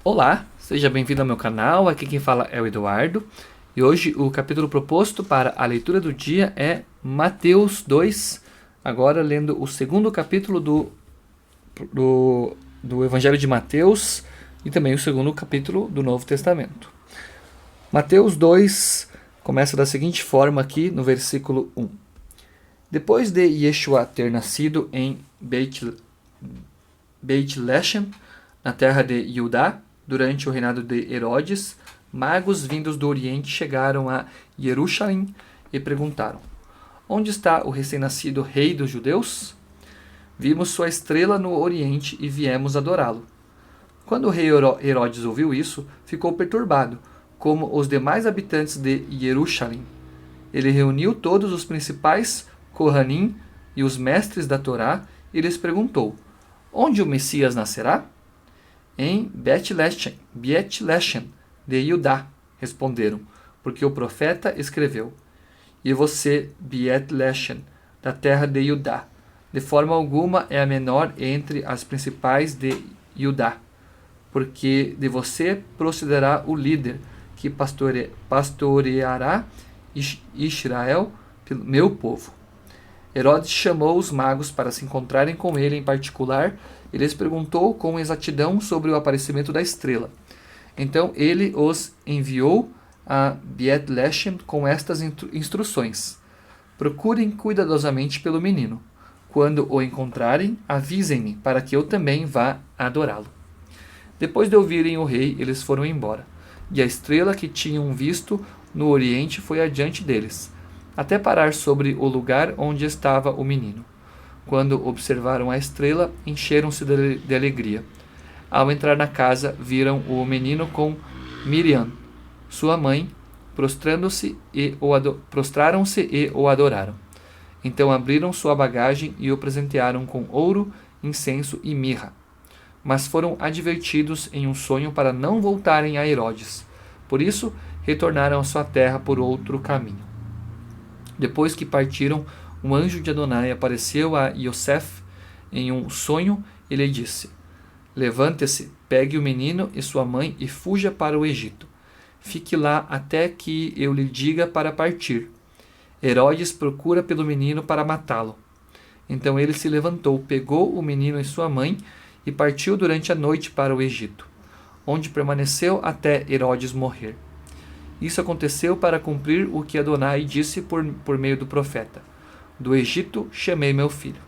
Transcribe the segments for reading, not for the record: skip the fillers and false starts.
Olá, seja bem-vindo ao meu canal, aqui quem fala é o Eduardo. E hoje o capítulo proposto para a leitura do dia é Mateus 2, agora lendo o segundo capítulo do Evangelho de Mateus e também o segundo capítulo do Novo Testamento. Mateus 2 começa da seguinte forma aqui no versículo 1. Depois de Yeshua ter nascido em Beit Lechem, na terra de Judá, durante o reinado de Herodes, magos vindos do Oriente chegaram a Jerusalém e perguntaram: Onde está o recém-nascido rei dos judeus? Vimos sua estrela no Oriente e viemos adorá-lo. Quando o rei Herodes ouviu isso, ficou perturbado, como os demais habitantes de Jerusalém. Ele reuniu todos os principais Kohanim e os mestres da Torá e lhes perguntou: Onde o Messias nascerá? Em Bet-Lechem de Judá, responderam, porque o profeta escreveu: E você, Bet-Lechem, da terra de Judá, de forma alguma é a menor entre as principais de Judá, porque de você procederá o líder que pastoreará Israel, meu povo. Herodes chamou os magos para se encontrarem com ele em particular e lhes perguntou com exatidão sobre o aparecimento da estrela. Então ele os enviou a Bet-Lechem com estas instruções: Procurem cuidadosamente pelo menino. Quando o encontrarem, avisem-me para que eu também vá adorá-lo. Depois de ouvirem o rei, eles foram embora, e a estrela que tinham visto no oriente foi adiante deles, até parar sobre o lugar onde estava o menino. Quando observaram a estrela, encheram-se de alegria. Ao entrar na casa, viram o menino com Miriam, sua mãe, prostraram-se e o adoraram. Então abriram sua bagagem e o presentearam com ouro, incenso e mirra. Mas foram advertidos em um sonho para não voltarem a Herodes. Por isso, retornaram à sua terra por outro caminho. Depois que partiram, um anjo de Adonai apareceu a Yosef em um sonho e lhe disse: Levante-se, pegue o menino e sua mãe e fuja para o Egito. Fique lá até que eu lhe diga para partir. Herodes procura pelo menino para matá-lo. Então ele se levantou, pegou o menino e sua mãe e partiu durante a noite para o Egito, onde permaneceu até Herodes morrer. Isso aconteceu para cumprir o que Adonai disse por meio do profeta: Do Egito chamei meu filho.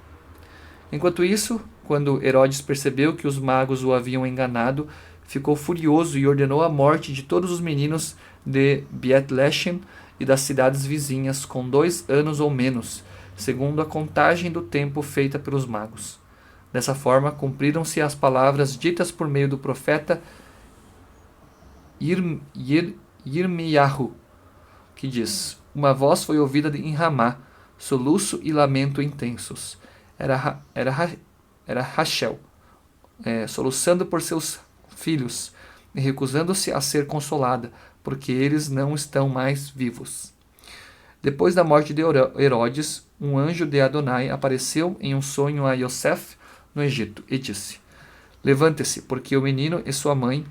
Enquanto isso, quando Herodes percebeu que os magos o haviam enganado, ficou furioso e ordenou a morte de todos os meninos de Bet-Lechem e das cidades vizinhas com 2 anos ou menos, segundo a contagem do tempo feita pelos magos. Dessa forma, cumpriram-se as palavras ditas por meio do profeta Yirmiyahu, que diz: Uma voz foi ouvida em Ramá, soluço e lamento intensos. Era Rachel, soluçando por seus filhos e recusando-se a ser consolada, porque eles não estão mais vivos. Depois da morte de Herodes, um anjo de Adonai apareceu em um sonho a Yosef no Egito e disse: Levante-se, porque o menino e sua mãe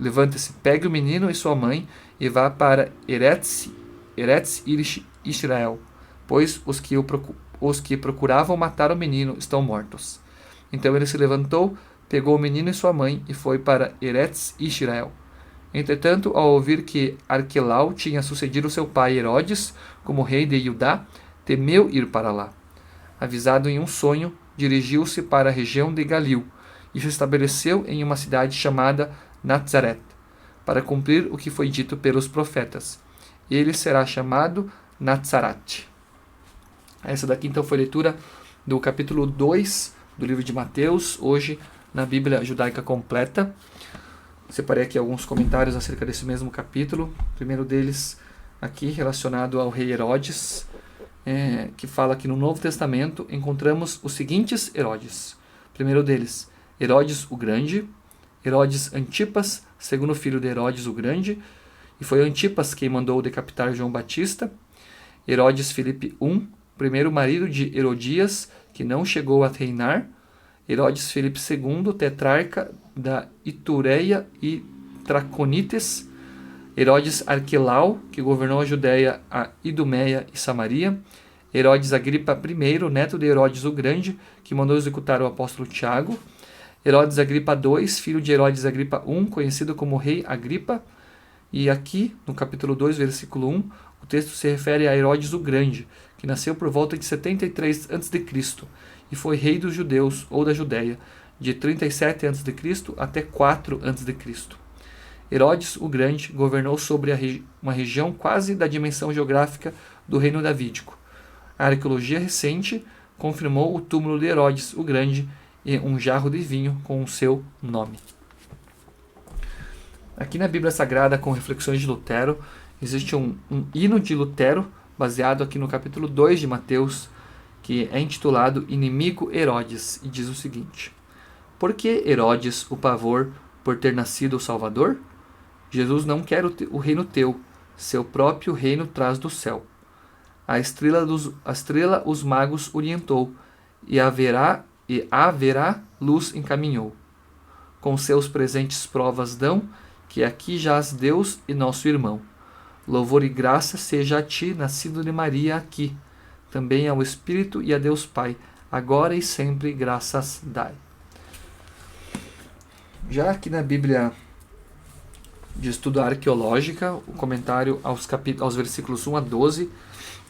Levante-se, pegue o menino e sua mãe e vá para Eretz Israel, pois os que procuravam matar o menino estão mortos. Então ele se levantou, pegou o menino e sua mãe e foi para Eretz Israel. Entretanto, ao ouvir que Arquelau tinha sucedido seu pai Herodes como rei de Judá, temeu ir para lá. Avisado em um sonho, dirigiu-se para a região de Galil e se estabeleceu em uma cidade chamada Nazaret, para cumprir o que foi dito pelos profetas: Ele será chamado Nazarat. Essa daqui então foi a leitura do capítulo 2 do livro de Mateus, hoje na Bíblia Judaica Completa. Separei aqui alguns comentários acerca desse mesmo capítulo. O primeiro deles aqui relacionado ao rei Herodes, que fala que no Novo Testamento encontramos os seguintes Herodes. O primeiro deles, Herodes o Grande, Herodes Antipas, segundo filho de Herodes o Grande, e foi Antipas quem mandou decapitar João Batista. Herodes Filipe I, primeiro marido de Herodias, que não chegou a reinar. Herodes Filipe II, tetrarca da Itureia e Traconites, Herodes Arquelau, que governou a Judéia, a Idumeia e Samaria, Herodes Agripa I, neto de Herodes o Grande, que mandou executar o apóstolo Tiago, Herodes Agripa II, filho de Herodes Agripa I, conhecido como Rei Agripa. E aqui, no capítulo 2, versículo 1, o texto se refere a Herodes o Grande, que nasceu por volta de 73 a.C. e foi rei dos judeus ou da Judéia, de 37 a.C. até 4 a.C. Herodes o Grande governou sobre uma região quase da dimensão geográfica do reino davídico. A arqueologia recente confirmou o túmulo de Herodes o Grande e um jarro de vinho com o seu nome. Aqui na Bíblia Sagrada, com reflexões de Lutero, existe um hino de Lutero, baseado aqui no capítulo 2 de Mateus, que é intitulado Inimigo Herodes, e diz o seguinte: Por que Herodes o pavor por ter nascido o Salvador? Jesus não quer o reino teu, seu próprio reino traz do céu. A estrela os magos orientou, e haverá luz encaminhou. Com seus presentes provas dão, que aqui jaz Deus e nosso irmão. Louvor e graça seja a ti, nascido de Maria aqui. Também ao Espírito e a Deus Pai, agora e sempre graças dai. Já aqui na Bíblia de estudo arqueológica, o comentário aos versículos 1 a 12,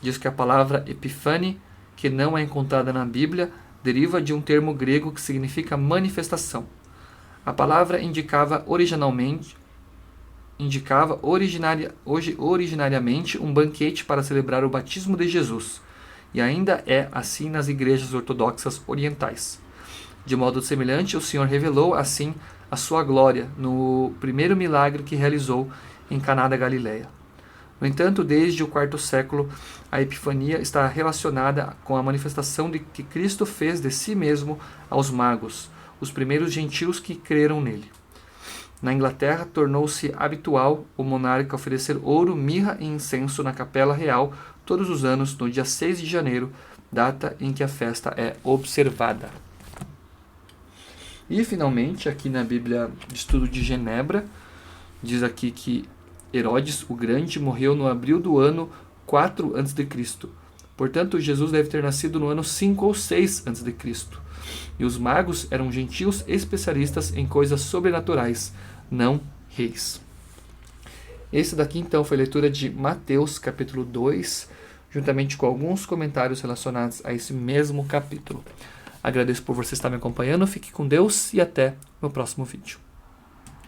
diz que a palavra Epifane, que não é encontrada na Bíblia, deriva de um termo grego que significa manifestação. A palavra indicava originariamente um banquete para celebrar o batismo de Jesus, e ainda é assim nas igrejas ortodoxas orientais. De modo semelhante, o Senhor revelou assim a sua glória no primeiro milagre que realizou em Caná da Galileia. No entanto, desde o IV século, a Epifania está relacionada com a manifestação que Cristo fez de si mesmo aos magos, os primeiros gentios que creram nele. Na Inglaterra, tornou-se habitual o monarca oferecer ouro, mirra e incenso na capela real todos os anos, no dia 6 de janeiro, data em que a festa é observada. E, finalmente, aqui na Bíblia de Estudo de Genebra, diz aqui que Herodes o Grande morreu no abril do ano 4 a.C. Portanto, Jesus deve ter nascido no ano 5 ou 6 a.C. E os magos eram gentios especialistas em coisas sobrenaturais, não reis. Esse daqui, então, foi a leitura de Mateus, capítulo 2, juntamente com alguns comentários relacionados a esse mesmo capítulo. Agradeço por você estar me acompanhando, fique com Deus e até no próximo vídeo.